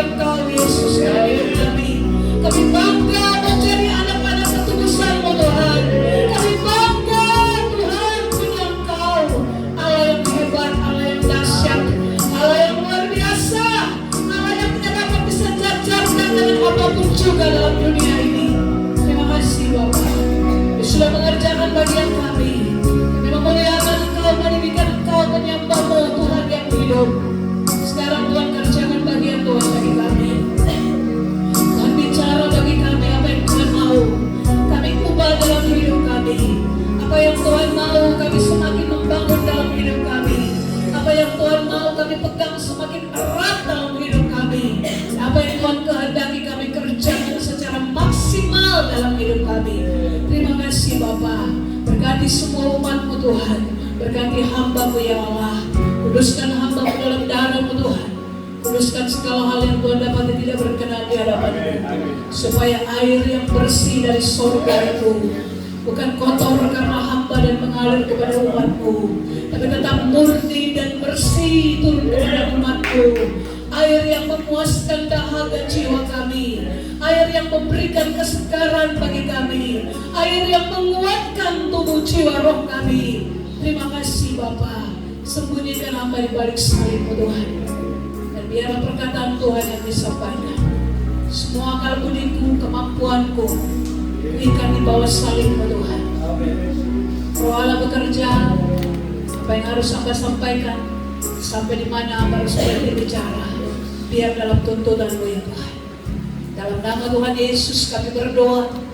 Engkau Yesus dalam hidup kami. Kami bangga menjadi anak-anak ketudusan-Mu Tuhan. Kami bangga Tuhan punya Engkau, Allah yang hebat, Allah yang dahsyat, Allah yang luar biasa, Allah yang tidak dapat disejajarkan dengan apapun juga dalam dunia ini. Terima kasih Bapa, Kau sudah mengerjakan bagian kami. Kami memuliakan Engkau, meninggikan Engkau, menyembah-Mu Tuhan yang hidup. Sekarang Tuhan kerjakan bagian Tuhan bagi kami. Tuhan bicara bagi kami apa yang Tuhan mau. Kami ubah dalam hidup kami. Apa yang Tuhan mau kami semakin membangun dalam hidup kami. Apa yang Tuhan mau kami pegang semakin erat dalam hidup kami. Apa yang Tuhan kehendaki kami kerjakan secara maksimal dalam hidup kami. Terima kasih Bapa. Berkati semua umat-Mu Tuhan. Berkati hamba-Mu ya Allah. Kuduskan hamba-Mu dalam darah-Mu Tuhan. Kuduskan segala hal yang Tuhan dapat tidak berkenan di hadapan-Mu, supaya air yang bersih dari surga itu bukan kotor karena hamba dan mengalir kepada umat-Mu, tapi tetap murni dan bersih turun kepada umat-Mu. Air yang memuaskan dahaga jiwa kami, air yang memberikan kesegaran bagi kami, air yang menguatkan tubuh jiwa roh kami. Terima kasih Bapa. Sembunyikan hamba di balik salib-Mu Tuhan, dan biarlah perkataan Tuhan yang disampaikan. Semua akal budiku, kemampuanku berikan di bawah salib-Mu Tuhan. Roh Allah bekerja. Apa yang harus hamba sampaikan, sampai di mana hamba harus berbicara, biar dalam tuntunan-Mu ya Tuhan. Dalam nama Tuhan Yesus kami berdoa.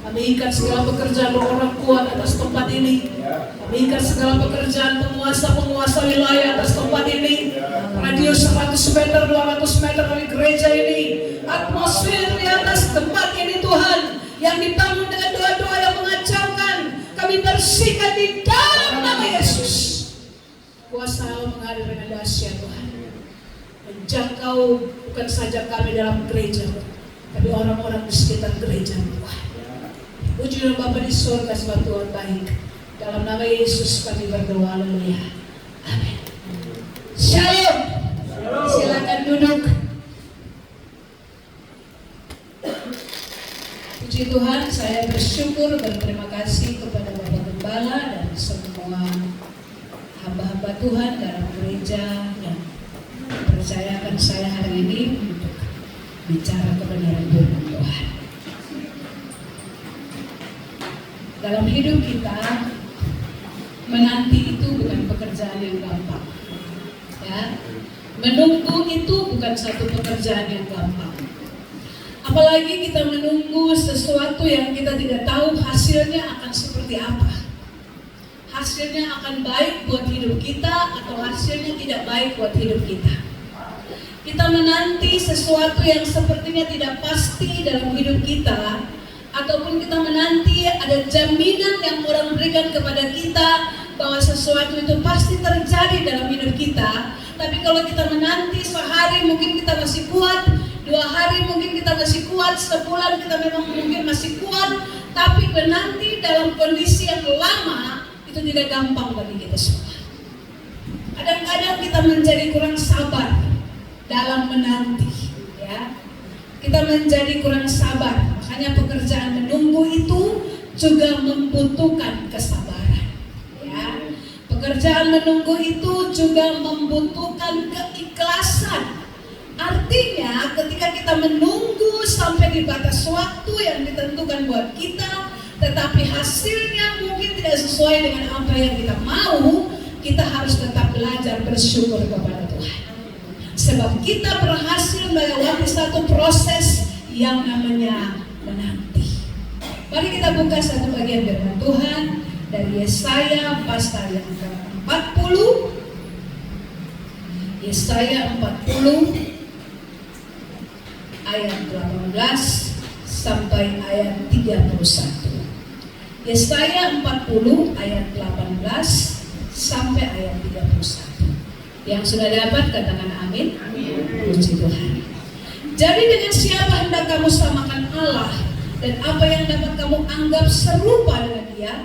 Kami ikat segala pekerjaan orang kuat atas tempat ini. Kami ikat segala pekerjaan penguasa-penguasa wilayah atas tempat ini. Radius 100 meter, 200 meter dari gereja ini. Atmosfer di atas tempat ini Tuhan, yang dibangun dengan doa-doa yang mengacaukan, kami bersihkan di dalam nama Yesus. Kuasa Allah mengalir dengan dahsyat Tuhan, menjangkau bukan saja kami dalam gereja, tapi orang-orang di sekitar gereja Tuhan. Puji Bapa di surga sebab Tuhan baik. Dalam nama Yesus kami berdoa, haleluya. Amin. Shalom. Silakan duduk. Puji Tuhan, saya bersyukur dan berterima kasih kepada Bapak Gembala dan semua hamba-hamba Tuhan dalam gereja yang percayakan saya hari ini untuk bicara kebenaran firman Tuhan. Dalam hidup kita, menanti itu bukan pekerjaan yang gampang. Ya, menunggu itu bukan satu pekerjaan yang gampang. Apalagi kita menunggu sesuatu yang kita tidak tahu hasilnya akan seperti apa. Hasilnya akan baik buat hidup kita atau hasilnya tidak baik buat hidup kita. Kita menanti sesuatu yang sepertinya tidak pasti dalam hidup kita, ataupun kita menanti ada jaminan yang orang berikan kepada kita bahwa sesuatu itu pasti terjadi dalam hidup kita. Tapi kalau kita menanti sehari mungkin kita masih kuat, 2 hari mungkin kita masih kuat, sebulan kita memang mungkin masih kuat, tapi menanti dalam kondisi yang lama itu tidak gampang bagi kita semua. Kadang-kadang kita menjadi kurang sabar dalam menanti, ya. Kita menjadi kurang sabar, makanya pekerjaan menunggu itu juga membutuhkan kesabaran. Ya. Pekerjaan menunggu itu juga membutuhkan keikhlasan. Artinya ketika kita menunggu sampai di batas waktu yang ditentukan buat kita, tetapi hasilnya mungkin tidak sesuai dengan apa yang kita mau, kita harus tetap belajar bersyukur kepada Tuhan. Sebab kita berhasil melewati satu proses yang namanya menanti. Mari kita buka satu bagian firman Tuhan dari Yesaya pasal yang ke-40. Yesaya 40 ayat 18 sampai ayat 31. Yesaya 40 ayat 18 sampai ayat 31. Yang sudah dapat katakan amin. Puji Tuhan. Jadi dengan siapa hendak kamu samakan Allah, dan apa yang dapat kamu anggap serupa dengan Dia?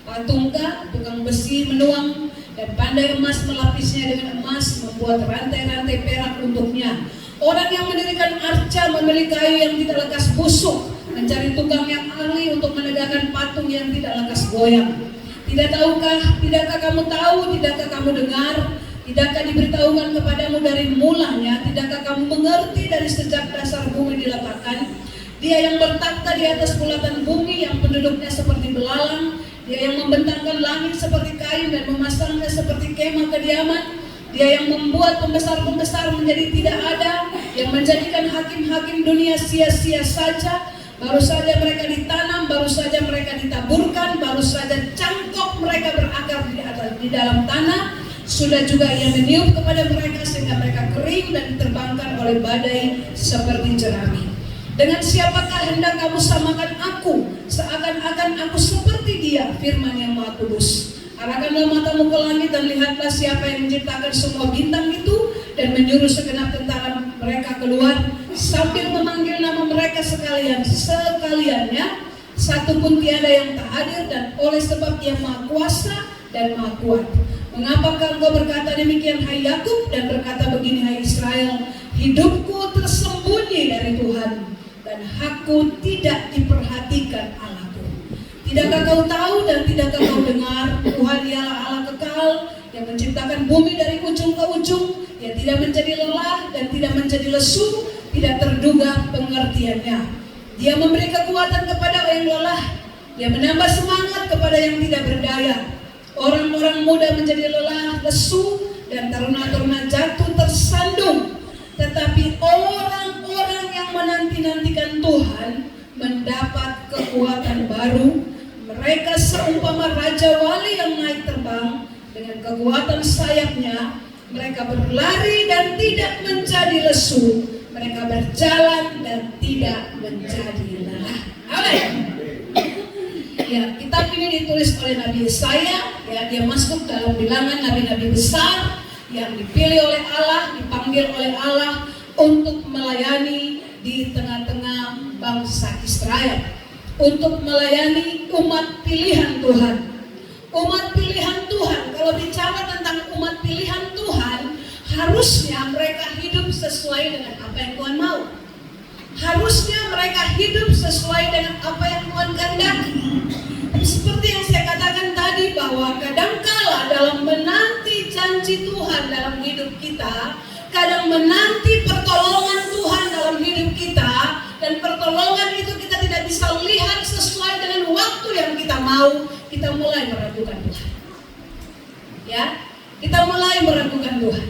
Patungkah tukang besi menuang dan pandai emas melapisnya dengan emas, membuat rantai-rantai perak untuknya? Orang yang mendirikan arca memilih kayu yang tidak lekas busuk, mencari tukang yang ahli untuk menegakkan patung yang tidak lekas goyang. Tidakkah kamu tahu, tidakkah kamu dengar, tidakkah diberitahukan kepadamu dari mulanya, tidakkah kamu mengerti dari sejak dasar bumi diletakkan? Dia yang bertakhta di atas bulatan bumi, yang penduduknya seperti belalang, dia yang membentangkan langit seperti kayu dan memasangnya seperti kemah kediaman. Dia yang membuat pembesar-pembesar menjadi tidak ada, yang menjadikan hakim-hakim dunia sia-sia saja. Baru saja mereka ditanam, baru saja mereka ditaburkan, baru saja cangkok mereka berakar di dalam tanah. Sudah juga ia meniup kepada mereka sehingga mereka kering dan diterbangkan oleh badai seperti jerami. Dengan siapakah hendak kamu samakan aku, seakan-akan aku seperti dia, firman yang Maha Kudus. Arahkanlah matamu ke langit dan lihatlah siapa yang menciptakan semua bintang itu dan menyuruh segenap tentara mereka keluar sambil memanggil nama mereka sekaliannya, satu pun tiada yang tak hadir, dan oleh sebab Ia Maha Kuasa dan Maha Kuat. Mengapakah engkau berkata demikian, hai Yakub, dan berkata begini, hai Israel? Hidupku tersembunyi dari Tuhan dan hakku tidak diperhatikan Allahku. Tidakkah kau tahu dan tidakkah kau dengar? Tuhan ialah Allah kekal yang menciptakan bumi dari ujung ke ujung, yang tidak menjadi lelah dan tidak menjadi lesu, tidak terduga pengertiannya. Dia memberi kekuatan kepada yang lelah, Dia menambah semangat kepada yang tidak berdaya. Orang-orang muda menjadi lelah, lesu, dan taruna-taruna jatuh tersandung. Tetapi orang-orang yang menanti-nantikan Tuhan mendapat kekuatan baru. Mereka seumpama Raja Wali yang naik terbang, dengan kekuatan sayapnya mereka berlari dan tidak menjadi lesu, mereka berjalan dan tidak menjadi lelah. Amin. Ya, kitab ini ditulis oleh Nabi Yesaya. Ya, dia masuk dalam bilangan nabi-nabi besar yang dipilih oleh Allah, dipanggil oleh Allah untuk melayani di tengah-tengah bangsa Israel, untuk melayani umat pilihan Tuhan. Umat pilihan Tuhan, kalau bicara tentang umat pilihan Tuhan, harusnya mereka hidup sesuai dengan apa yang Tuhan mau. Harusnya mereka hidup sesuai dengan apa yang Tuhan kehendaki. Seperti yang saya katakan tadi, bahwa kadangkala dalam menanti janji Tuhan dalam hidup kita, kadang menanti pertolongan Tuhan dalam hidup kita, dan pertolongan itu kita tidak bisa lihat sesuai dengan waktu yang kita mau, kita mulai meragukan Tuhan. Ya, kita mulai meragukan Tuhan.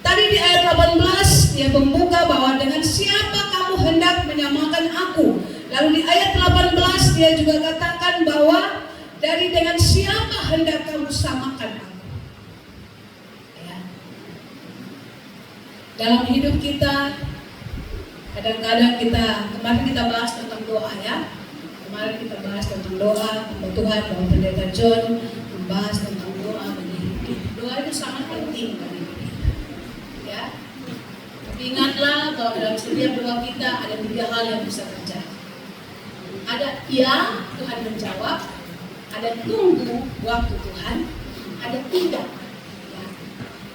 Tadi di ayat 18 dia membuka bahwa dengan siapa kamu hendak menyamakan aku. Lalu di ayat 18 dia juga katakan bahwa dari dengan siapa hendak kamu samakan aku. Ya. Dalam hidup kita kadang-kadang kemarin kita bahas tentang doa, ya. Kemarin kita bahas tentang doa, tentang Tuhan, bahwa Pendeta John membahas tentang doa bagi hidup kita. Doa itu sangat penting bagi hidup kita. Ya. Tapi ingatlah bahwa dalam setiap doa kita ada 3 hal yang bisa terjadi. Ada ya, Tuhan menjawab, ada tunggu waktu Tuhan, ada tidak. Ya.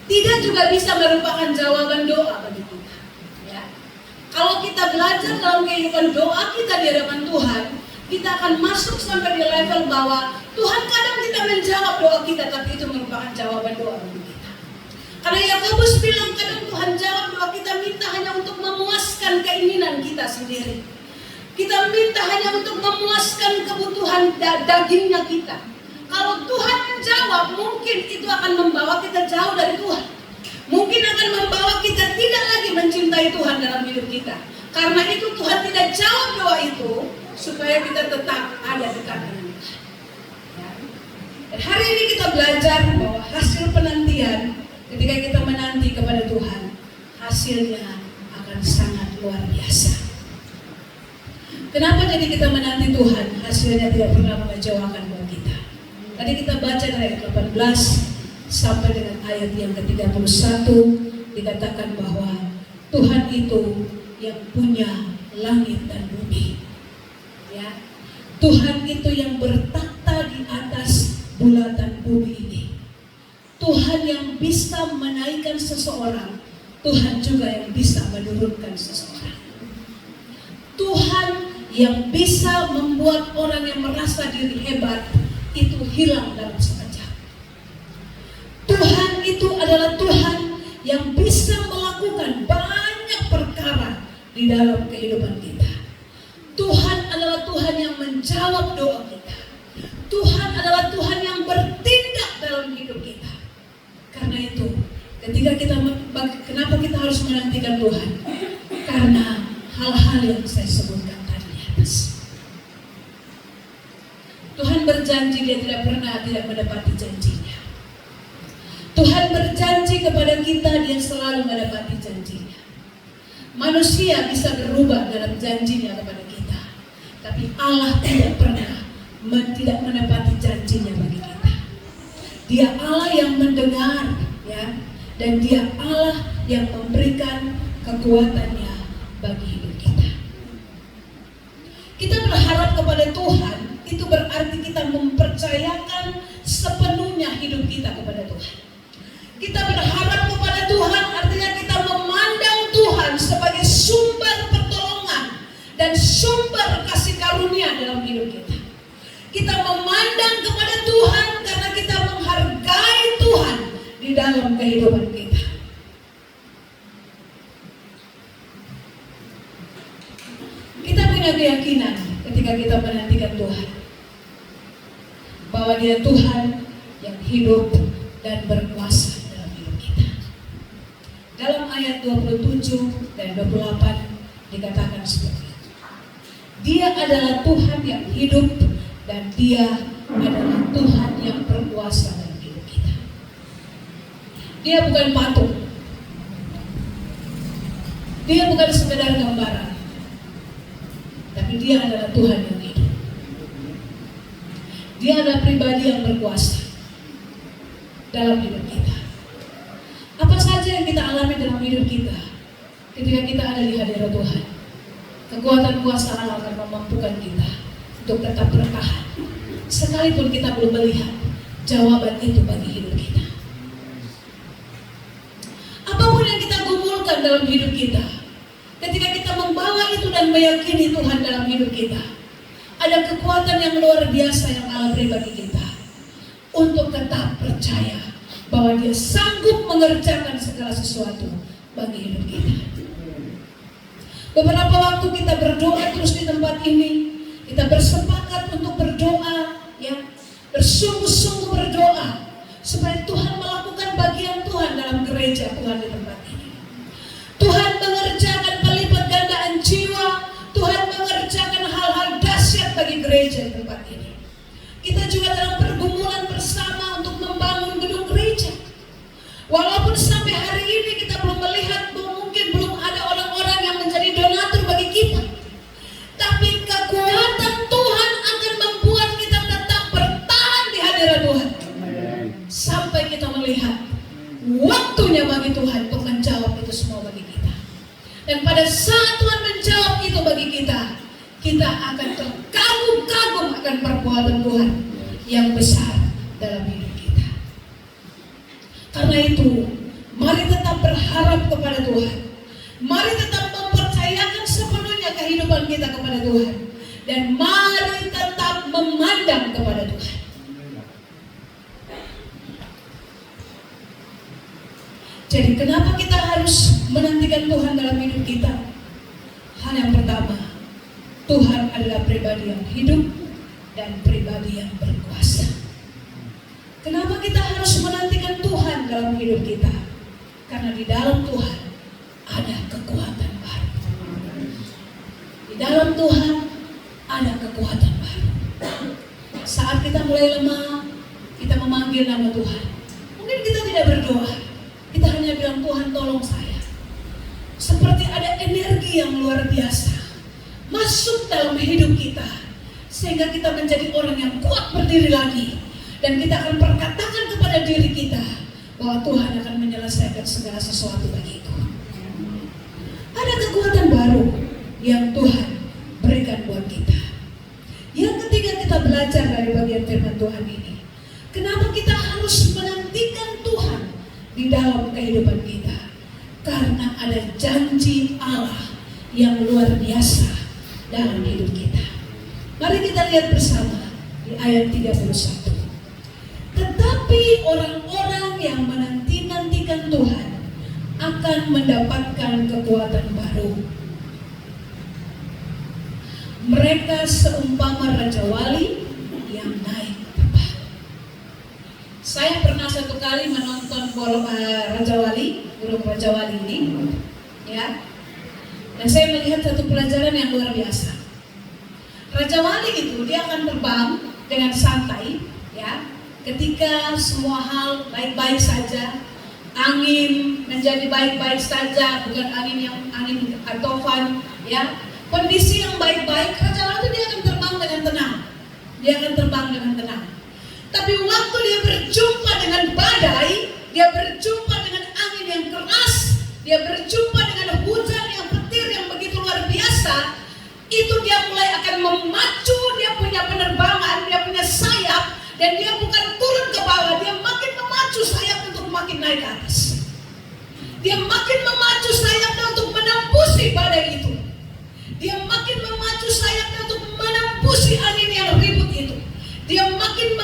Tidak juga bisa merupakan jawaban doa bagi kita. Ya. Kalau kita belajar dalam kehidupan doa kita di hadapan Tuhan, kita akan masuk sampai di level bahwa Tuhan kadang tidak menjawab doa kita, tapi itu merupakan jawaban doa bagi kita. Karena Yakobus bilang kadang Tuhan jawab doa kita minta hanya untuk memuaskan keinginan kita sendiri. Kita minta hanya untuk memuaskan kebutuhan dagingnya kita. Kalau Tuhan menjawab, mungkin itu akan membawa kita jauh dari Tuhan. Mungkin akan membawa kita tidak lagi mencintai Tuhan dalam hidup kita. Karena itu Tuhan tidak jawab doa itu supaya kita tetap ada dekat dengan Tuhan. Ya. Dan hari ini kita belajar bahwa hasil penantian ketika kita menanti kepada Tuhan, hasilnya akan sangat luar biasa. Kenapa jadi kita menanti Tuhan, hasilnya tidak pernah mengecewakan buat kita? Tadi kita baca dari ayat 18 sampai dengan ayat yang ke-31, dikatakan bahwa Tuhan itu yang punya langit dan bumi. Ya. Tuhan itu yang bertakhta di atas bulatan bumi ini. Tuhan yang bisa menaikkan seseorang Tuhan juga yang bisa menurunkan seseorang. Tuhan yang bisa membuat orang yang merasa diri hebat itu hilang dalam sekejap. Tuhan itu adalah Tuhan yang bisa melakukan banyak perkara di dalam kehidupan kita. Tuhan adalah Tuhan yang menjawab doa kita. Tuhan adalah Tuhan yang bertindak dalam hidup kita. Karena itu, kenapa kita harus menantikan Tuhan? Karena hal-hal yang saya sebutkan tadi di atas. Tuhan berjanji Dia tidak pernah tidak menepati janjinya. Tuhan berjanji kepada kita, Dia selalu menepati janjinya. Manusia bisa berubah dalam janjinya kepada kita, tapi Allah tidak pernah tidak menepati janjinya bagi kita. Dia Allah yang mendengar, ya, dan Dia Allah yang memberikan kekuatannya bagi hidup kita. Kita berharap kepada Tuhan, itu berarti kita mempercayakan sepenuhnya hidup kita kepada Tuhan. Kita berharap kepada Tuhan artinya kita memandang Tuhan sebagai sumber pertolongan dan sumber kasih karunia dalam hidup kita. Kita memandang kepada Tuhan karena kita menghargai Tuhan di dalam kehidupan kita. Kita punya keyakinan ketika kita menantikan Tuhan bahwa Dia Tuhan yang hidup dan berkuasa dalam hidup kita. Dalam ayat 27 dan 28 dikatakan seperti itu. Dia adalah Tuhan yang hidup dan Dia adalah Tuhan yang berkuasa dalam hidup kita. Dia bukan patung. Dia bukan sekedar gambaran. Tapi Dia adalah Tuhan yang hidup. Dia adalah pribadi yang berkuasa dalam hidup kita. Apa saja yang kita alami dalam hidup kita ketika kita ada di hadirat Tuhan, kekuatan kuasa Allah akan memampukan kita untuk tetap bertahan sekalipun kita belum melihat jawaban itu bagi hidup kita. Apapun yang kita gumulkan dalam hidup kita, ketika kita membawa itu dan meyakini Tuhan dalam hidup kita, ada kekuatan yang luar biasa yang Allah beri bagi kita untuk tetap percaya bahwa Dia sanggup mengerjakan segala sesuatu bagi hidup kita. Beberapa waktu kita berdoa terus di tempat ini, kita bersepakat untuk berdoa, ya, bersungguh-sungguh berdoa supaya Tuhan melakukan bagian Tuhan dalam gereja Tuhan di tempat ini. Tuhan mengerjakan pelipat gandaan jiwa, Tuhan mengerjakan hal-hal dahsyat bagi gereja di tempat ini. Kita juga dalam pergumulan bersama untuk membangun gedung gereja. Walaupun sampai hari ini kita belum melihat, mungkin belum ada orang-orang yang menjadi donatur bagi kita, tapi kekuatan Tuhan akan membuat kita tetap bertahan di hadirat Tuhan sampai kita melihat waktunya bagi Tuhan untuk menjawab itu semua bagi kita. Dan pada saat Tuhan menjawab itu bagi kita, kita akan terkagum-kagum akan perbuatan Tuhan yang besar dalam hidup kita. Karena itu, mari tetap berharap kepada Tuhan. Mari tetap mempercayakan sepenuhnya kehidupan kita kepada Tuhan. Dan mari tetap memandang kepada Tuhan. Jadi kenapa kita harus menantikan Tuhan dalam hidup kita? Hal yang pertama, Tuhan adalah pribadi yang hidup dan pribadi yang berkuasa. Kenapa kita harus menantikan Tuhan dalam hidup kita? Karena di dalam Tuhan ada kekuatan baru. Di dalam Tuhan ada kekuatan baru. Saat kita mulai lemah, kita memanggil nama Tuhan. Mungkin kita tidak berdoa, kita hanya bilang, Tuhan tolong saya. Seperti ada energi yang luar biasa masuk dalam hidup kita, sehingga kita menjadi orang yang kuat berdiri lagi. Dan kita akan perkatakan kepada diri kita bahwa Tuhan akan menyelesaikan segala sesuatu bagiku. Ada kekuatan baru yang Tuhan berikan buat kita. Yang ketiga, kita belajar dari bagian firman Tuhan ini. Kenapa kita harus menantikan Tuhan di dalam kehidupan kita? Karena ada janji Allah yang luar biasa dalam hidup kita. Mari kita lihat bersama di ayat 31. Tetapi orang-orang yang menanti-nantikan Tuhan akan mendapatkan kekuatan baru. Mereka seumpama Raja Wali yang naik terbang. Saya pernah satu kali menonton Raja Wali, burung Raja Wali ini, ya. Dan saya melihat satu pelajaran yang luar biasa. Raja Wali itu dia akan terbang dengan santai, ya. Ketika semua hal baik-baik saja, angin menjadi baik-baik saja, bukan angin atofan, ya. Kondisi yang baik-baik, Raja Wali itu dia akan terbang dengan tenang. Dia akan terbang dengan tenang. Tapi waktu dia berjumpa dengan badai, dia berjumpa dengan angin yang keras, dia berjumpa dengan hujan yang petir yang begitu luar biasa, itu dia mulai akan memacu dia punya penerbangan, dia punya sayap, dan dia bukan turun ke bawah, dia makin memacu sayap untuk makin naik ke atas. Dia makin memacu sayapnya untuk menembusi badai itu. Dia makin memacu sayapnya untuk menembusi angin yang ribut itu. Dia makin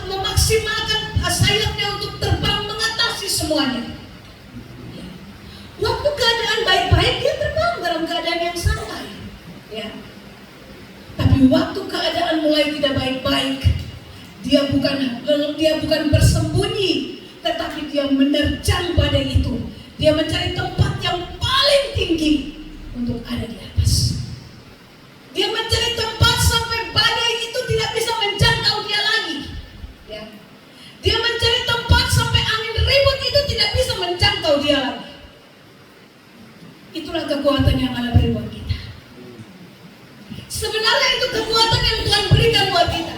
memaksimalkan sayapnya untuk terbang mengatasi semuanya. Waktu keadaan baik-baik dia terbang dalam keadaan yang santai, ya. Tapi waktu keadaan mulai tidak baik-baik, dia bukan bersembunyi, tetapi dia menerjang badai itu. Dia mencari tempat yang paling tinggi untuk ada di atas. Dia mencari tempat sampai badai itu tidak bisa menjangkau dia lagi, ya. Dia mencari tempat sampai angin ribut itu tidak bisa menjangkau dia lagi. Itulah kekuatan yang Allah beri buat kita. Sebenarnya itu kekuatan yang Tuhan berikan buat kita.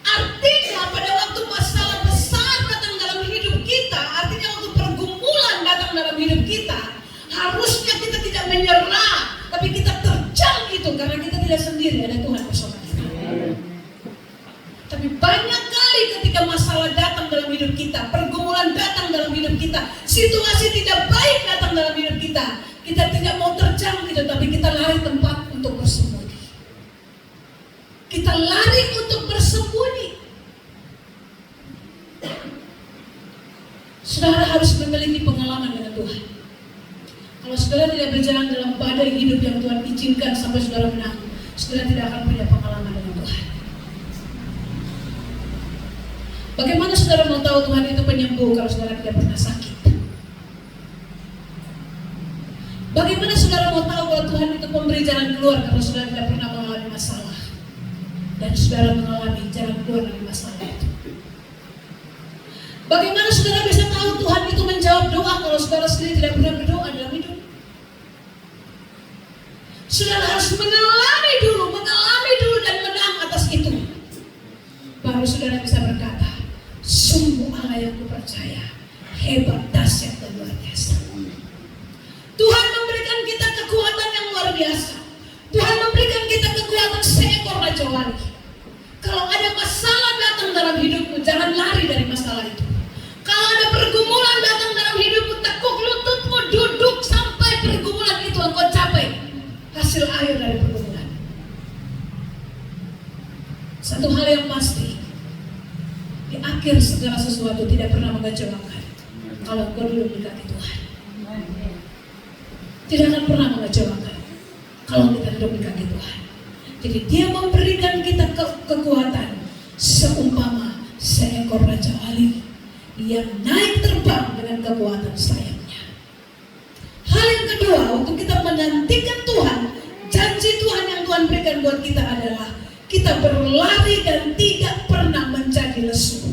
Artinya pada waktu masalah besar datang dalam hidup kita, artinya waktu pergumulan datang dalam hidup kita, harusnya kita tidak menyerah, tapi kita terjang itu karena kita tidak sendiri, ada Tuhan bersama kita. Tapi banyak kali ketika masalah datang dalam hidup kita, pergumulan datang dalam hidup kita, situasi tidak baik datang dalam hidup kita, kita tidak mau terjang itu, tapi kita lari tempat untuk bersembunyi. Kita lari untuk bersembunyi. Saudara harus memiliki pengalaman dengan Tuhan. Kalau saudara tidak berjalan dalam badai hidup yang Tuhan izinkan sampai saudara menang, saudara tidak akan punya pengalaman dengan Tuhan. Bagaimana saudara mau tahu Tuhan itu penyembuh kalau saudara tidak pernah sakit? Bagaimana saudara mau tahu kalau Tuhan itu pemberi jalan keluar kalau saudara tidak pernah mengalami masalah? Dan saudara mengalami jalan keluar dari masalah itu. Bagaimana saudara bisa tahu Tuhan itu menjawab doa kalau saudara sendiri tidak pernah berdoa dalam hidup? Saudara harus mengalami dulu dan menang atas itu. Baru saudara bisa berkata, sungguh Allah yang kupercaya, hebat, dahsyat dan luar biasa. Tuhan memberikan kita kekuatan yang luar biasa. Tuhan memberikan kita kekuatan seekor Raja Wali. Kalau ada masalah datang dalam hidupmu, jangan lari dari masalah itu. Kalau ada pergumulan datang dalam hidupmu, tekuk lututmu, duduk sampai pergumulan itu engkau capai hasil akhir dari pergumulan. Satu hal yang pasti, di akhir segala sesuatu tidak pernah mengecewakan kalau engkau duduk di kaki Tuhan. Tidak akan pernah mengecewakan kalau kita duduk di kaki Tuhan. Jadi dia memberikan kita kekuatan seumpama seekor Raja Wali yang naik terbang dengan kekuatan sayapnya. Hal yang kedua, waktu kita menantikan Tuhan, janji Tuhan yang Tuhan berikan buat kita adalah kita berlari dan tidak pernah menjadi lesu.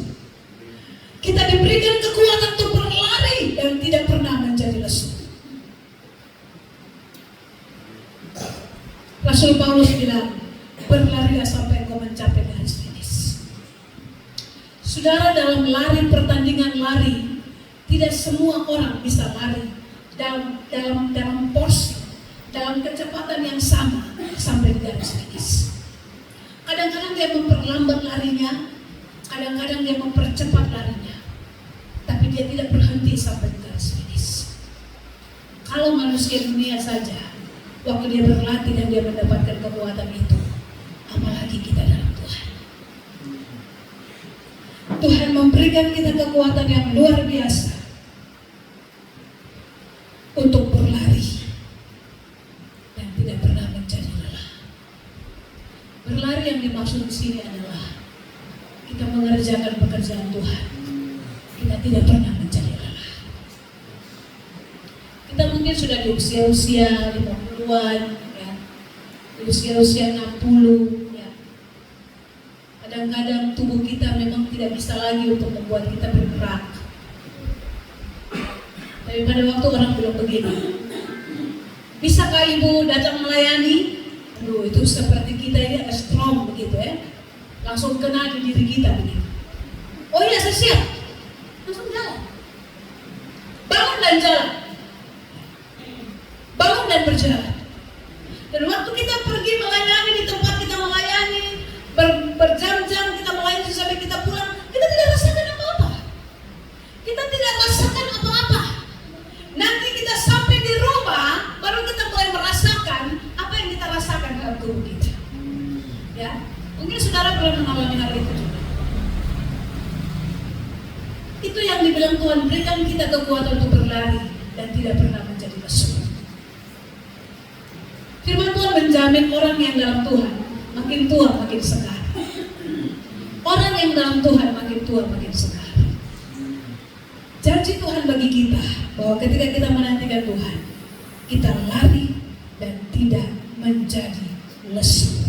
Kita diberikan kekuatan untuk berlari dan tidak pernah menjadi lesu. Rasul Paulus bilang, berlarilah sampai engkau mencapai garis finish. Saudara, dalam lari pertandingan lari, tidak semua orang bisa lari dalam porsi, dalam kecepatan yang sama sampai di garis finish. Kadang-kadang dia memperlambat larinya, kadang-kadang dia mempercepat larinya, tapi dia tidak berhenti sampai di garis finish. Kalau manusia dunia saja, waktu dia berlatih dan dia mendapatkan kekuatan itu, apalagi kita dalam Tuhan. Tuhan memberikan kita kekuatan yang luar biasa untuk berlari dan tidak pernah menjadi lelah. Berlari yang dimaksud di sini adalah kita mengerjakan pekerjaan Tuhan. Kita tidak pernah menjadi lelah. Kita mungkin sudah di usia-usia 50-an, ya, di usia-usia 60, ya. Kadang-kadang tubuh kita memang tidak bisa lagi untuk membuat kita bergerak. Tapi pada waktu orang belum begini, bisakah ibu datang melayani? Aduh, itu seperti kita ini ada strong begitu ya, langsung kena di diri kita begitu. Oh iya, saya siap, langsung jalan, bangun dan jalan, bangun dan berjalan. Dan waktu kita pergi melayani di tempat kita melayani, berjam-jam kita melayani sampai kita pulang, kita tidak rasakan apa-apa. Kita tidak rasakan apa-apa. Nanti kita sampai di rumah, baru kita mulai merasakan apa yang kita rasakan dalam tubuh kita. Ya, mungkin saudara pernah mengalami hal itu juga. Itu yang dibilang Tuhan, berikan kita kekuatan untuk berlari dan tidak pernah menjadi lesu. Firman Tuhan menjamin orang yang dalam Tuhan makin tua makin segar. Orang yang dalam Tuhan makin tua makin segar. Janji Tuhan bagi kita bahwa ketika kita menantikan Tuhan, kita lari dan tidak menjadi lesu.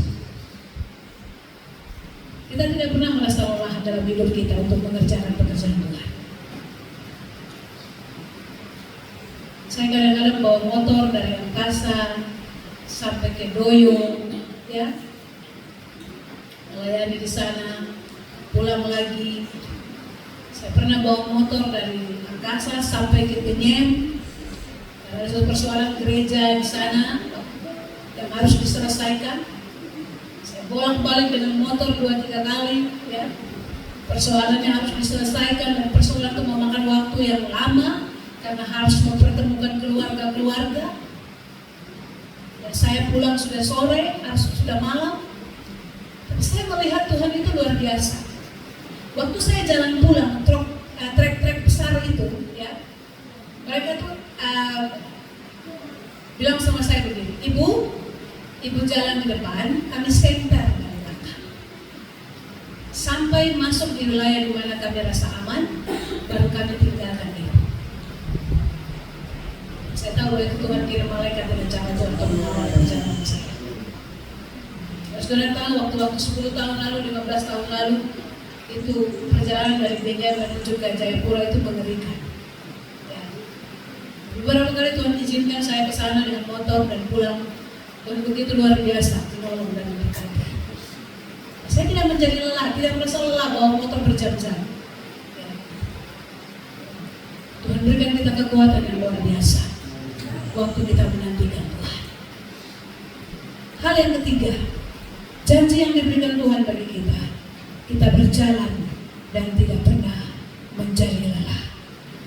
Kita tidak pernah merasa lelah dalam hidup kita untuk mengerjakan pekerjaan Tuhan. Saya kadang-kadang bawa motor dari Angkasa sampai ke Doyo, ya, melayani di sana, pulang lagi. Saya pernah bawa motor dari Angkasa sampai ke Penyem. Ada satu persoalan gereja di sana yang harus diselesaikan. Saya bolak-balik dengan motor 2-3 kali, ya. Persoalannya harus diselesaikan dan persoalan itu memakan waktu yang lama karena harus mempertemukan keluarga-keluarga. Dan saya pulang sudah sore, sudah malam. Tapi saya melihat Tuhan itu luar biasa. Waktu saya jalan pulang, trek-trek besar itu, ya, mereka tuh bilang sama saya begini, Ibu jalan di depan, kami senter dari belakang. Sampai masuk di wilayah di mana kami rasa aman, baru kami tinggalkan Ibu. Saya tahu itu Tuhan kirim malaikat dengan cara Tuhan untuk mengawal perjalanan saya. Saudara tahu waktu 10 tahun lalu, 15 tahun lalu, itu perjalanan dari Benjar menuju ke Jayapura itu mengerikan. Ya. Beberapa kali Tuhan izinkan saya ke sana dengan motor dan pulang. Dan begitu luar biasa, menolong dan memberkati. Saya tidak menjadi lelah, tidak merasa lelah bawa motor berjam-jam. Ya. Tuhan berikan kita kekuatan yang luar biasa waktu kita menantikan Tuhan. Hal yang ketiga, janji yang diberikan Tuhan bagi kita. Kita berjalan dan tidak pernah menjadi lelah.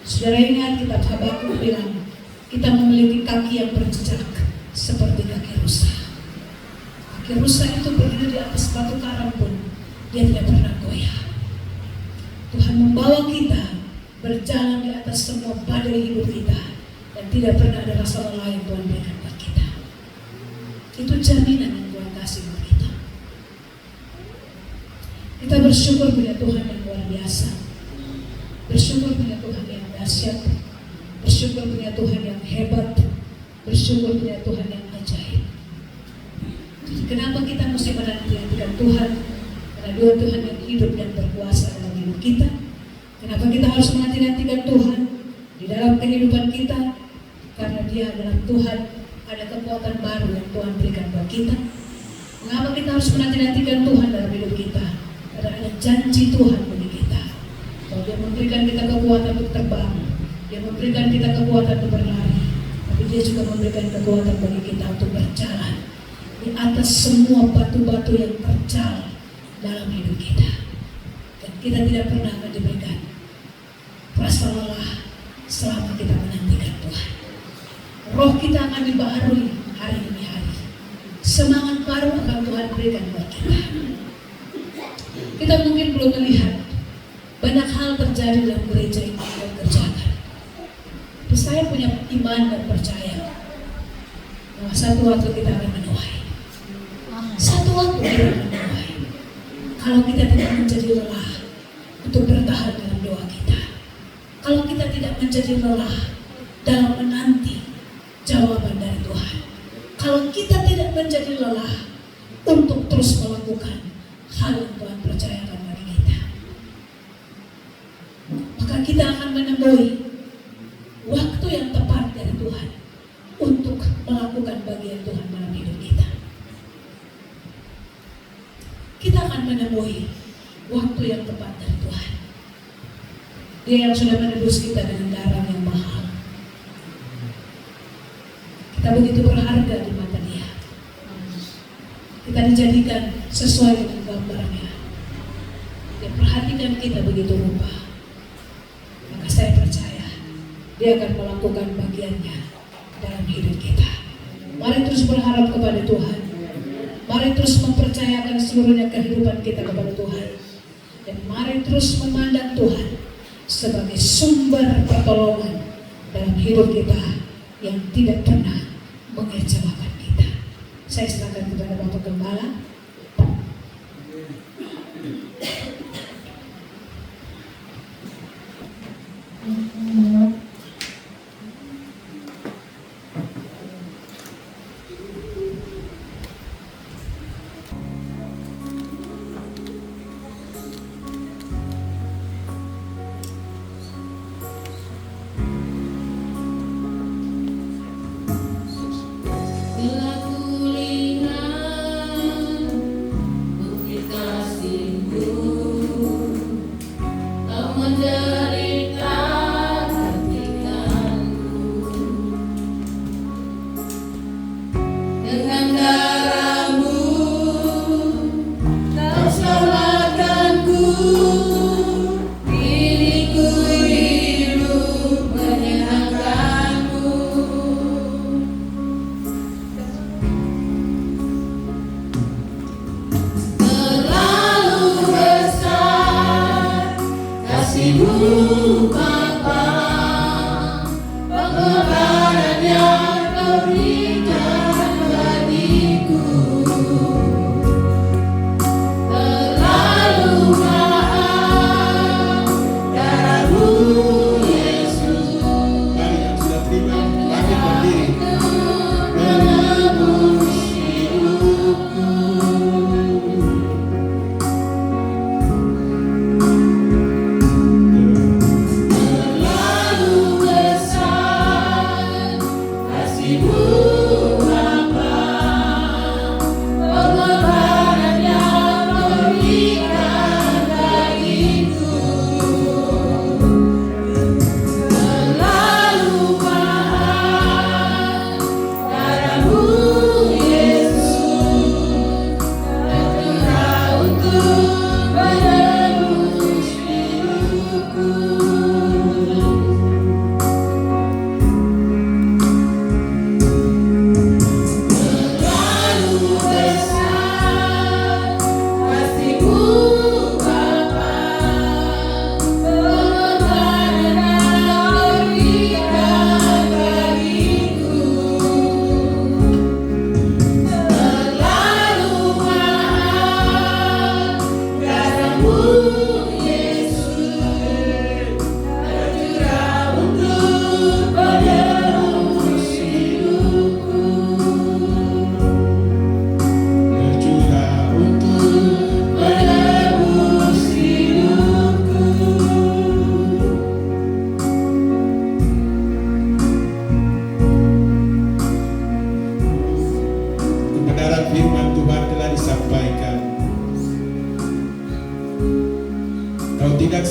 Saudara ingat kitab Habakuk bilang, kita memiliki kaki yang berjejak seperti kaki rusa. Kaki rusa itu berdiri di atas batu karang pun dia tidak pernah goyah. Tuhan membawa kita berjalan di atas semua badai hidup kita dan tidak pernah ada rasa lelah yang Tuhan berikan buat kita. Itu jaminan yang Tuhan kasih buat kita. Kita bersyukur punya Tuhan yang luar biasa, bersyukur punya Tuhan yang dahsyat, bersyukur punya Tuhan yang hebat, bersyukur punya Tuhan yang ajaib. Jadi kenapa kita mesti menantikan Tuhan? Karena Dia Tuhan yang hidup dan berkuasa dalam hidup kita. Kenapa kita harus menantikan Tuhan di dalam kehidupan kita? Karena Dia adalah Tuhan, ada kekuatan baru yang Tuhan berikan buat kita. Mengapa kita harus menantikan Tuhan dalam hidup kita? Karena ada janji Tuhan bagi kita. Bahwa Dia memberikan kita kekuatan untuk terbang, Dia memberikan kita kekuatan untuk berlari, tapi Dia juga memberikan kekuatan bagi kita untuk berjalan di atas semua batu-batu yang terjal dalam hidup kita. Dan kita tidak pernah akan diberikan rasa lelah selama kita menantikan Tuhan. Roh kita akan dibaharui hari demi hari. Semangat baru akan Tuhan berikan buat kita. Kita mungkin belum melihat banyak hal terjadi dalam gereja ini yang kerjakan. Tapi saya punya iman dan percaya bahwa satu waktu kita akan menuai. Satu waktu kita akan menuai. Kalau kita tidak menjadi lelah untuk bertahan dalam doa kita. Kalau kita tidak menjadi lelah dalam menanti jawaban dari Tuhan. Kalau kita tidak menjadi lelah untuk terus melakukan hal yang Tuhan percayakan bagi kita, maka kita akan menemui waktu yang tepat dari Tuhan untuk melakukan bagian Tuhan dalam hidup kita. Kita akan menemui waktu yang tepat dari Tuhan. Dia yang sudah menebus kita dengan darah yang mahal. Kita begitu berharga di mata Dia. Kita dijadikan sesuai dengan gambarnya. Dia perhatikan kita begitu rupa. Maka saya percaya Dia akan melakukan bagiannya dalam hidup kita. Mari terus berharap kepada Tuhan. Mari terus mempercayakan seluruhnya kehidupan kita kepada Tuhan. Dan mari terus memandang Tuhan sebagai sumber pertolongan dalam hidup kita yang tidak pernah mengecewakan kita. Saya serahkan kepada Bapak Gembala.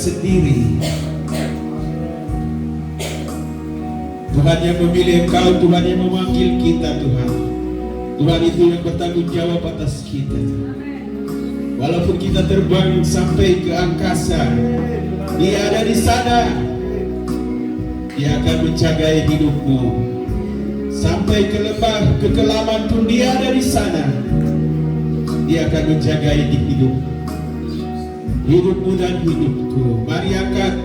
Sendiri. Tuhan yang memilih Engkau, Tuhan yang memanggil kita, Tuhan. Tuhan itu yang bertanggung jawab atas kita. Walaupun kita terbang sampai ke angkasa, Dia ada di sana. Dia akan menjaga hidupmu sampai ke lembah kekelaman pun Dia ada di sana. Dia akan menjaga hidupmu dan hidupku. Mari angkat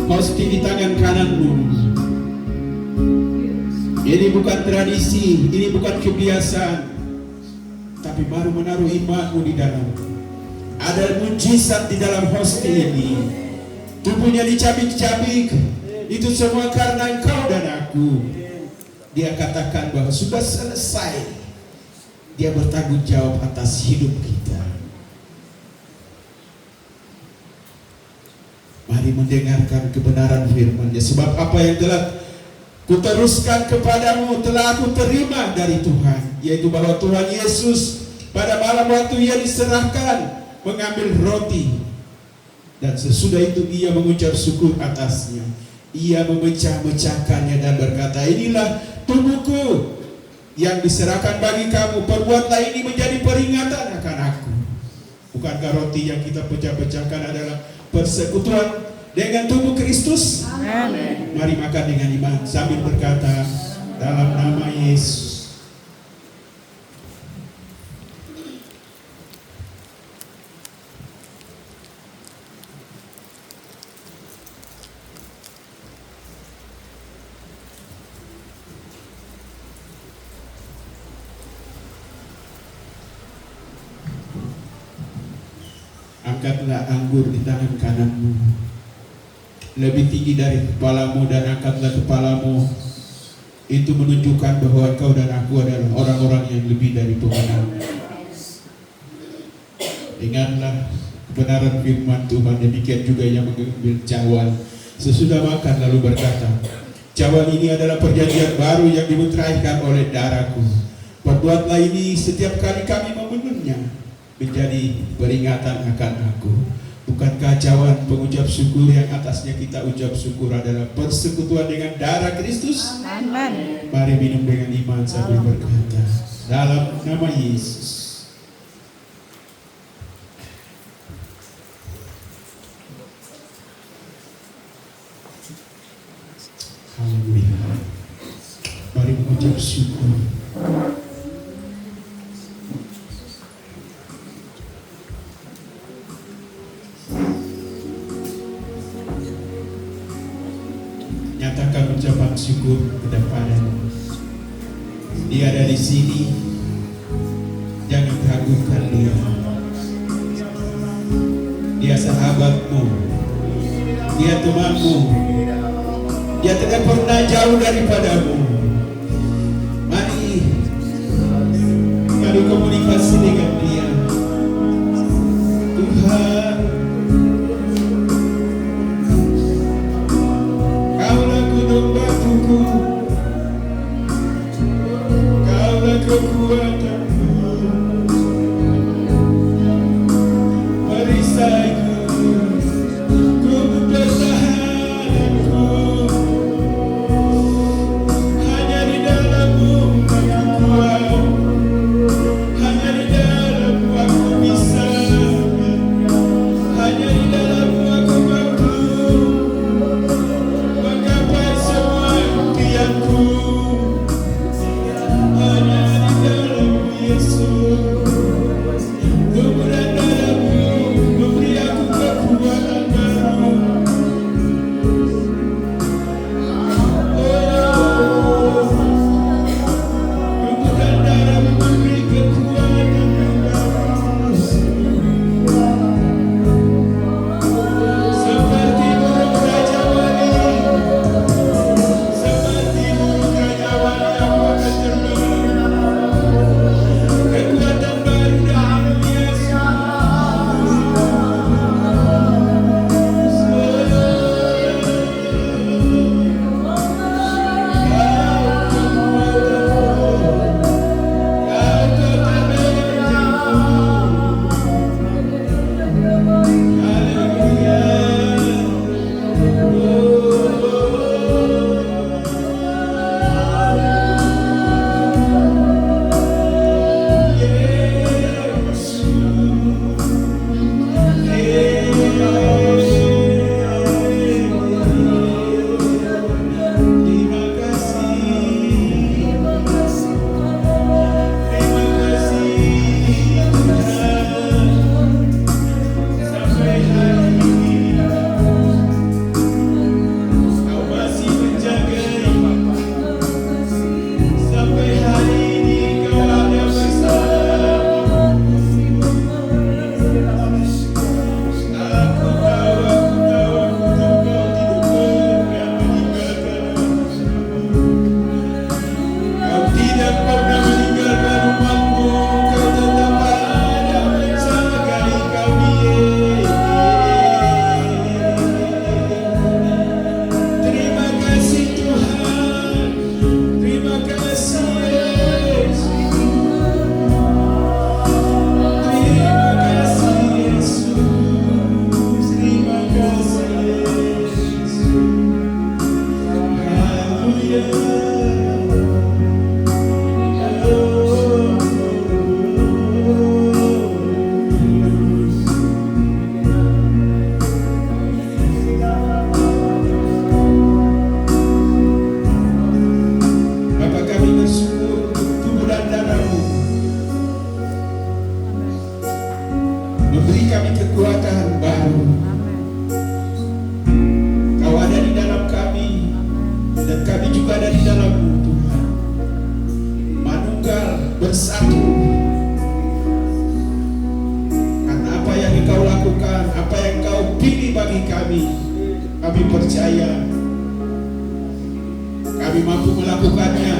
hosti di tangan kananmu. Ini bukan tradisi, ini bukan kebiasaan, tapi baru menaruh imanmu di dalam. Ada mujizat di dalam hosti ini. Tubuhnya dicabik-cabik, itu semua karena engkau dan aku. Dia katakan bahwa sudah selesai. Dia bertanggung jawab atas hidup kita. Mari mendengarkan kebenaran firman-Nya. Sebab apa yang telah kuteruskan kepadamu telah aku terima dari Tuhan, yaitu bahwa Tuhan Yesus pada malam waktu Ia diserahkan mengambil roti, dan sesudah itu Ia mengucap syukur atasnya. Ia memecah-mecahkannya dan berkata, inilah tubuhku yang diserahkan bagi kamu. Perbuatlah ini menjadi peringatan akan aku. Bukankah roti yang kita pecah-pecahkan adalah persekutuan dengan tubuh Kristus? Amen. Mari makan dengan iman sambil berkata, dalam nama Yesus. Angkatlah anggur di tangan kananmu lebih tinggi dari kepalamu, dan angkatlah kepalamu. Itu menunjukkan bahwa engkau dan aku adalah orang-orang yang lebih dari pemenang. Ingatlah kebenaran firman Tuhan. Demikian juga yang mengambil cawan sesudah makan lalu berkata, cawan ini adalah perjanjian baru yang dimeteraikan oleh darahku. Perbuatlah ini setiap kali kami meminumnya menjadi peringatan akan aku. Bukankah cawan pengucap syukur yang atasnya kita ucap syukur adalah persekutuan dengan darah Kristus? Amen. Mari minum dengan iman sambil berkata, dalam nama Yesus. Haleluya. Mari mengucap syukur. Nyatakan ucapan syukur kepada-Nya. Dia ada di sini. Jangan ragukan Dia. Dia sahabatmu. Dia temanmu. Dia tidak pernah jauh daripadamu. Mari komunikasi dengan Dia. Tuhan, Kaulah gunung batuku, Kaulah kekuatanku, perisaiku, kubu pertahananku. Hanya di dalam-Mu aku kuat, hanya di dalam-Mu aku bisa, hanya di dalam-Mu aku mampu menggapai semua impianku. Hanya di dalam-Mu bersatu. Karena apa yang Engkau lakukan, apa yang Engkau pilih bagi kami percaya kami mampu melakukannya.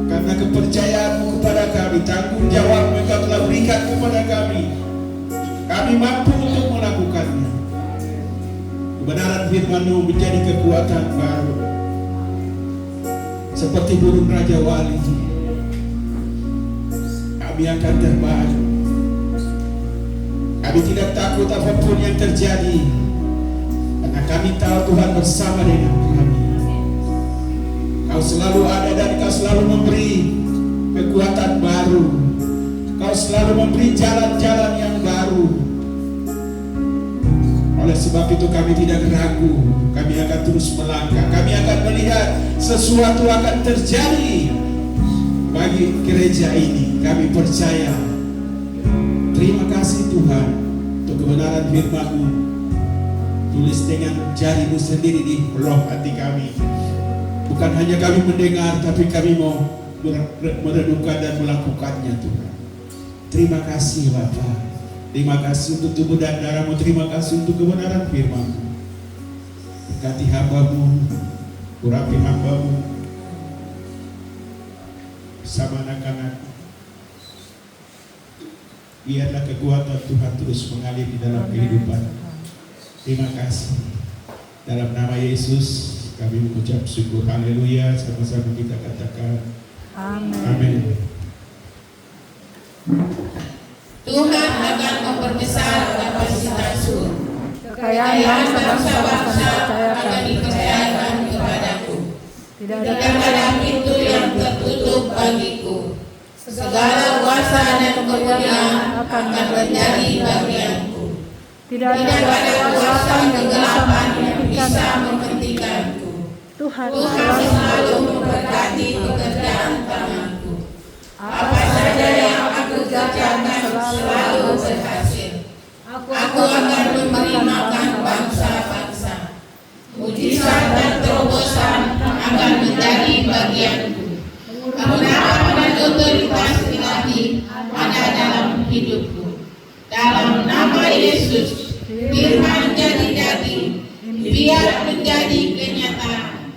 Karena kepercayaanmu kepada kami, tanggung jawab Engkau telah berikan kepada kami mampu untuk melakukannya. Kebenaran firman-Mu menjadi kekuatan baru. Seperti burung Raja Wali, kami akan terbang. Kami tidak takut apapun yang terjadi, karena kami tahu Tuhan bersama dengan kami. Kau selalu ada dan Kau selalu memberi kekuatan baru. Kau selalu memberi jalan-jalan yang baru. Oleh sebab itu kami tidak ragu, kami akan terus melangkah. Kami akan melihat sesuatu akan terjadi bagi gereja ini. Kami percaya. Terima kasih Tuhan untuk kebenaran firman-Mu. Tulis dengan jari-Mu sendiri di roh hati kami. Bukan hanya kami mendengar, tapi kami mau merenungkan dan melakukannya Tuhan. Terima kasih Bapa. Terima kasih untuk tubuh dan darah-Mu. Terima kasih untuk kebenaran firman-Mu. Berkati hamba-Mu, urapi hamba-Mu bersama anak-anak. Biarlah kekuatan Tuhan terus mengalir di dalam kehidupan. Terima kasih. Dalam nama Yesus kami mengucap syukur. Haleluya. Sama-sama kita katakan amin. Tuhan akan memperbesar kapasitasmu. Kekayaan bangsa-bangsa akan dipercayakan kepadaku. Tidak ada pintu yang tertutup bagiku. Segala kuasa dan kemuliaan akan menjadi bagianku. Tidak ada kuasa kegelapan yang bisa menghentikanku. Tuhan selalu memberkati pekerjaan tanganku. Apa saja yang aku kerjakan selalu berhasil. Aku akan memberi makan bangsa-bangsa. Mujizat dan terobosan akan menjadi bagianku. Kebenaran dan otoritas ilahi ada dalam hidupku. Dalam nama Yesus, firman jadi daging, biar menjadi kenyataan.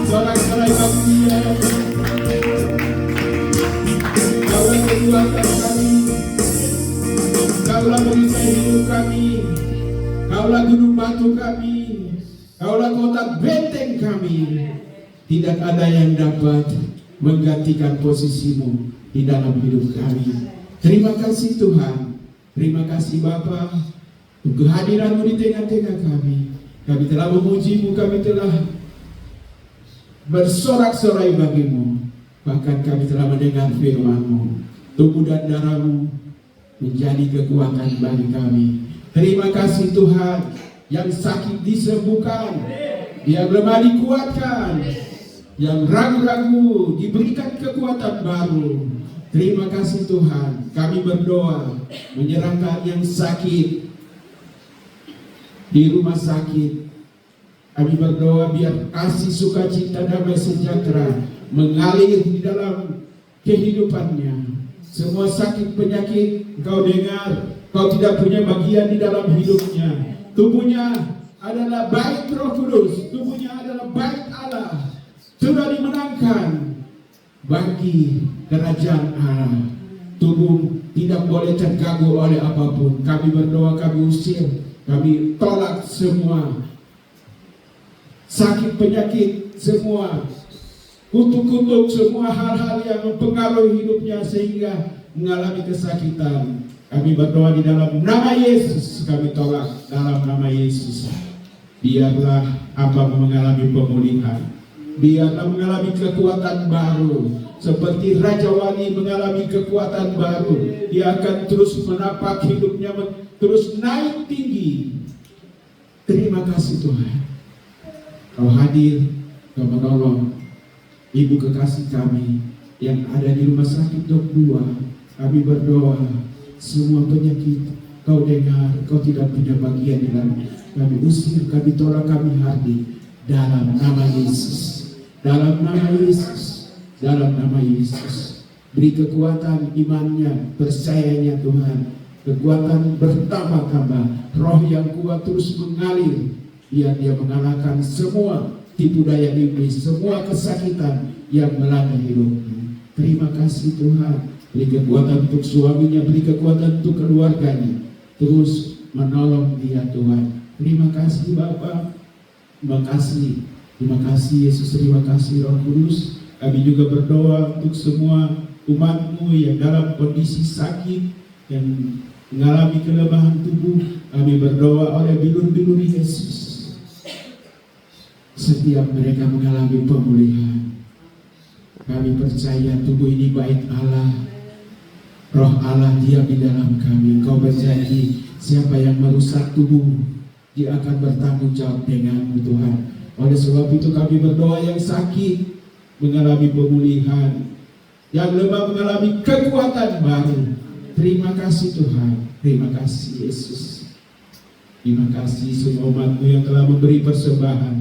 Sorak-sorai bangkit. Kaulah kekuatan kami, Kaulah perisai hidup kami, Kaulah gunung batu kami, Kaulah kota benteng kami. Tidak ada yang dapat menggantikan posisimu di dalam hidup kami. Terima kasih Tuhan, terima kasih Bapa untuk kehadiranmu di tengah-tengah kami. Kami telah memujimu, kami telah bersorak-sorai bagimu. Bahkan kami telah mendengar firman-Mu. Tubuh dan darah-Mu menjadi kekuatan bagi kami. Terima kasih Tuhan, yang sakit disembuhkan, yang lemah dikuatkan, yang ragu-ragu diberikan kekuatan baru. Terima kasih Tuhan, kami berdoa menyerahkan yang sakit di rumah sakit. Kami berdoa biar kasih, sukacita, damai sejahtera mengalir di dalam kehidupannya. Semua sakit penyakit Engkau dengar, Kau tidak punya bagian di dalam hidupnya. Tubuhnya adalah bait Roh Kudus, tubuhnya adalah bait Allah, sudah dimenangkan bagi kerajaan Allah. Tubuh tidak boleh terganggu oleh apapun. Kami berdoa, kami usir, kami tolak semua sakit penyakit, semua kutuk-kutuk, semua hal-hal yang mempengaruhi hidupnya sehingga mengalami kesakitan. Kami berdoa di dalam nama Yesus, kami tolak dalam nama Yesus. Biarlah hamba mengalami pemulihan, biarlah mengalami kekuatan baru, seperti Raja Wali mengalami kekuatan baru. Dia akan terus menapak hidupnya, terus naik tinggi. Terima kasih Tuhan, Kau hadir, Kau menolong ibu kekasih kami yang ada di rumah sakit Dok 2. Kami berdoa, semua penyakit Kau dengar, Kau tidak punya bagian di dalamnya. Kami usir, kami tolak, kami hadir dalam nama Yesus, dalam nama Yesus, dalam nama Yesus. Beri kekuatan imannya, percayanya Tuhan, kekuatan bertambah-tambah, roh yang kuat terus mengalir. Biar dia mengalahkan semua tipu daya iblis, semua kesakitan yang melanda hidupnya. Terima kasih Tuhan, beri kekuatan untuk suaminya, beri kekuatan untuk keluarganya, terus menolong dia Tuhan. Terima kasih Bapa, terima kasih Yesus, terima kasih Roh Kudus. Kami juga berdoa untuk semua umat-Mu yang dalam kondisi sakit, yang mengalami kelemahan tubuh. Kami berdoa oleh bilur-bilur Yesus, setiap mereka mengalami pemulihan. Kami percaya tubuh ini bait Allah, Roh Allah diam di dalam kami. Kau berjanji, siapa yang merusak tubuh, dia akan bertanggung jawab denganmu Tuhan. Oleh sebab itu kami berdoa, yang sakit mengalami pemulihan, yang lemah mengalami kekuatan baru. Terima kasih Tuhan, terima kasih Yesus. Terima kasih semua umat-Mu yang telah memberi persembahan.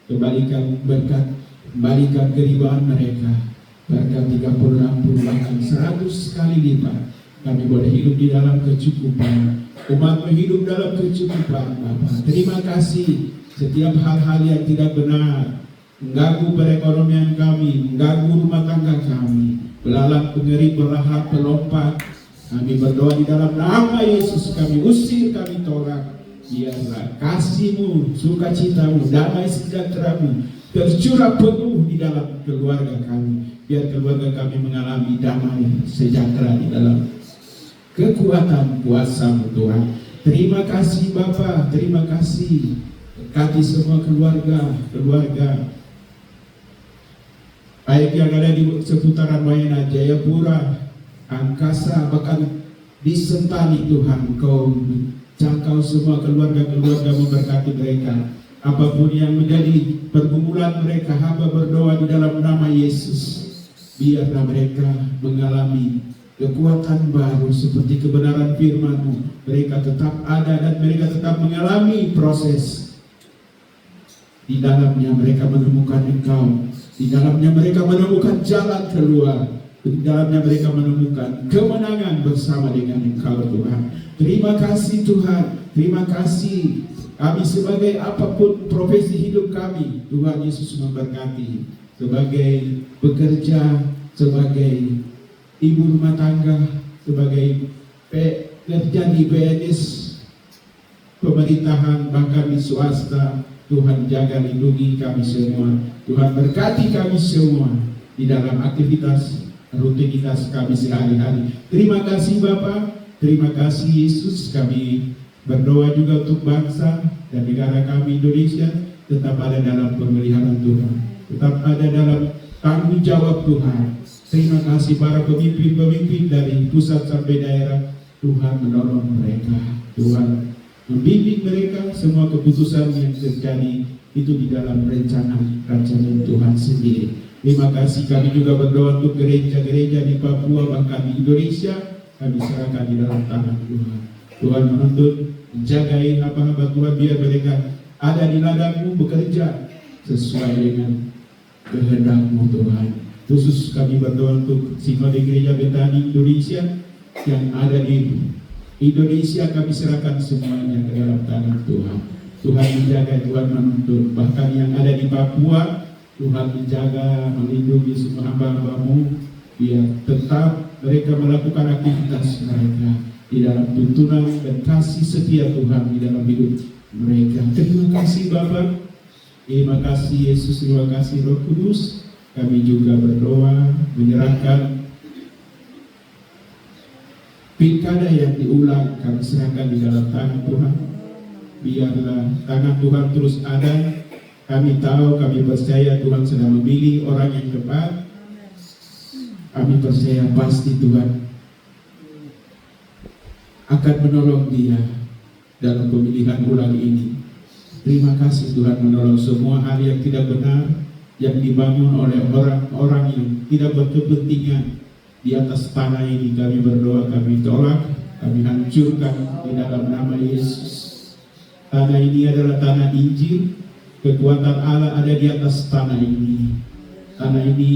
Kembalikan berkat, kembalikan keribuan mereka. Berkat 30, 60, bahkan 100 kali lipat. Kami boleh hidup di dalam kecukupan. Umat-Mu hidup dalam kecukupan Bapa. Terima kasih. Setiap hal-hal yang tidak benar mengganggu perekonomian kami, mengganggu rumah tangga kami, belalang, pengering, berlahap, pelompat. Kami berdoa di dalam nama Yesus, kami usir, kami tolak. Biarlah kasih-Mu, sukacita-Mu, damai sejahtera-Mu tercurah penuh di dalam keluarga kami. Biar keluarga kami mengalami damai sejahtera di dalam kekuatan kuasa-Mu Tuhan. Terima kasih Bapa, terima kasih. Berkati semua keluarga baik yang ada di seputaran Wayana, Jayapura, Angkasa, bahkan di Sentani Tuhan. Kau jangkau semua keluarga-keluarga, memberkati mereka. Apapun yang menjadi pergumulan mereka, hamba berdoa di dalam nama Yesus. Biarlah mereka mengalami kekuatan baru seperti kebenaran firman-Mu. Mereka tetap ada dan mereka tetap mengalami proses. Di dalamnya mereka menemukan Engkau. Di dalamnya mereka menemukan jalan keluar. Di dalamnya mereka menemukan kemenangan bersama dengan Engkau Tuhan. Terima kasih Tuhan. Terima kasih. Kami sebagai apapun profesi hidup kami, Tuhan Yesus memberkati. Sebagai pekerja, sebagai ibu rumah tangga, sebagai pekerja di PNS, pemerintahan, bahkan di swasta, Tuhan jaga lindungi kami semua. Tuhan berkati kami semua di dalam aktivitas rutinitas kami sehari-hari. Terima kasih Bapa, terima kasih Yesus. Kami berdoa juga untuk bangsa dan negara kami Indonesia tetap ada dalam pemeliharaan Tuhan, tetap ada dalam tanggung jawab Tuhan. Terima kasih para pemimpin-pemimpin dari pusat sampai daerah. Tuhan menolong mereka, Tuhan membimbing mereka. Semua keputusan yang terjadi itu di dalam rancangan Tuhan sendiri. Terima kasih. Kami juga berdoa untuk gereja-gereja di Papua, bahkan di Indonesia. Kami serahkan di dalam tangan Tuhan. Tuhan menuntut, menjagai hamba-hamba Tuhan, biar mereka ada di ladang-Mu bekerja sesuai dengan kehendak-Mu Tuhan. Khusus kami berdoa untuk Sinode Gereja Betani Indonesia yang ada di Indonesia. Kami serahkan semuanya ke dalam tangan Tuhan. Tuhan menjaga, Tuhan menuntut. Bahkan yang ada di Papua, Tuhan menjaga, melindungi semua hamba-hamba-Mu, biar tetap mereka melakukan aktivitas mereka di dalam tuntunan dan kasih setia Tuhan di dalam hidup mereka. Terima kasih Bapa, terima kasih Yesus, terima kasih Roh Kudus. Kami juga berdoa menyerahkan pilkada yang diulang, kami serahkan di dalam tangan Tuhan. Biarlah tangan Tuhan terus ada. Kami tahu, kami percaya Tuhan sedang memilih orang yang tepat. Kami percaya pasti Tuhan akan menolong dia dalam pemilihan ulang ini. Terima kasih Tuhan menolong semua hal yang tidak benar yang dibangun oleh orang-orang yang tidak berkepentingan di atas tanah ini. Kami berdoa, kami tolak, kami hancurkan di dalam nama Yesus. Tanah ini adalah tanah Injil. Kekuatan Allah ada di atas tanah ini. Tanah ini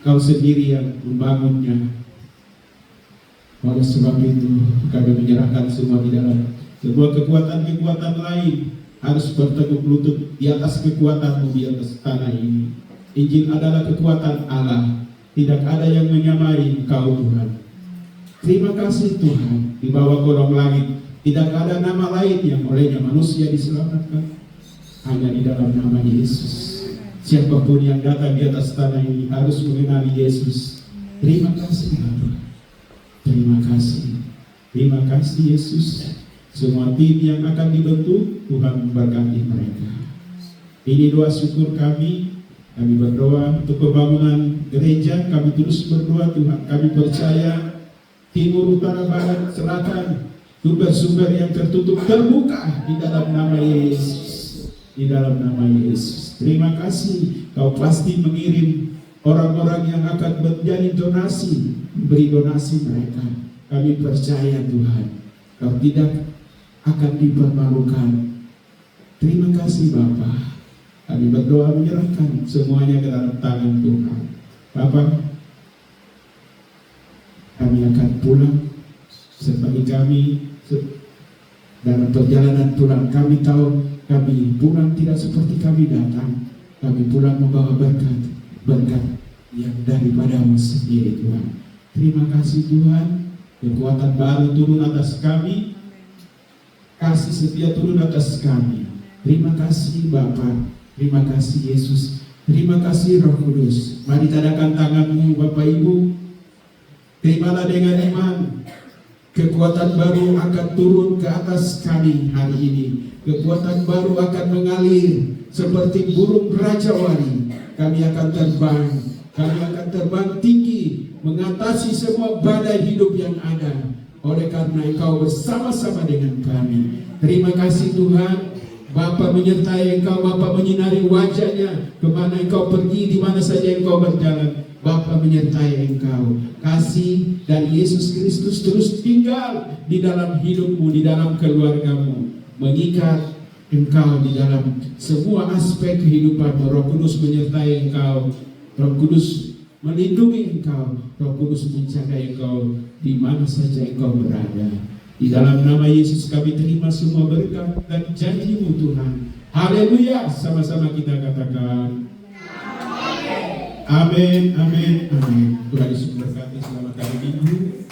Kau sendiri yang membangunnya. Oleh sebab itu kami menyerahkan semua di dalam. Sebuah kekuatan-kekuatan lain harus berteguk lutut di atas kekuatan-Mu di atas tanah ini. Injil adalah kekuatan Allah. Tidak ada yang menyamai Engkau Tuhan. Terima kasih Tuhan. Di bawah kolong langit tidak ada nama lain yang olehnya manusia diselamatkan, hanya di dalam nama Yesus. Siapapun yang datang di atas tanah ini harus mengenali Yesus. Terima kasih Bapak. Terima kasih. Terima kasih Yesus. Semua tim yang akan dibentuk, Tuhan memberkati mereka. Ini doa syukur kami. Kami berdoa untuk pembangunan gereja. Kami terus berdoa Tuhan. Kami percaya timur, utara, barat, selatan, sumber-sumber yang tertutup terbuka di dalam nama Yesus. Di dalam nama Yesus. Terima kasih. Kau pasti mengirim orang-orang yang akan menjadi donasi, beri donasi mereka. Kami percaya Tuhan, Kau tidak akan dipermalukan. Terima kasih Bapa. Kami berdoa menyerahkan semuanya ke dalam tangan Tuhan. Bapa, kami akan pulang seperti kami dalam perjalanan pulang. Kami tahu kami pulang tidak seperti kami datang. Kami pulang membawa berkat yang daripadamu sendiri Tuhan. Terima kasih Tuhan, kekuatan baru turun atas kami, kasih setia turun atas kami. Terima kasih Bapa, terima kasih Yesus, terima kasih Roh Kudus. Mari tadakan tanganmu Bapak Ibu, terimalah dengan iman. Kekuatan baru akan turun ke atas kami hari ini. Kekuatan baru akan mengalir seperti burung rajawali. Kami akan terbang tinggi, mengatasi semua badai hidup yang ada. Oleh karena Engkau bersama-sama dengan kami. Terima kasih Tuhan. Bapa menyertai Engkau, Bapa menyinari wajahnya. Kemana Engkau pergi, di mana saja Engkau berjalan, Bapa menyertai Engkau. Kasih dari Yesus Kristus terus tinggal di dalam hidupmu, di dalam keluargamu, mengikat Engkau di dalam semua aspek kehidupan. Roh Kudus menyertai Engkau, Roh Kudus melindungi Engkau, Roh Kudus menjaga Engkau di mana saja Engkau berada. Di dalam nama Yesus kami terima semua berkat dan janji-Mu Tuhan. Haleluya, sama-sama kita katakan amin, amin, amin. Tuhan Yesus berkati, selamat hari Minggu.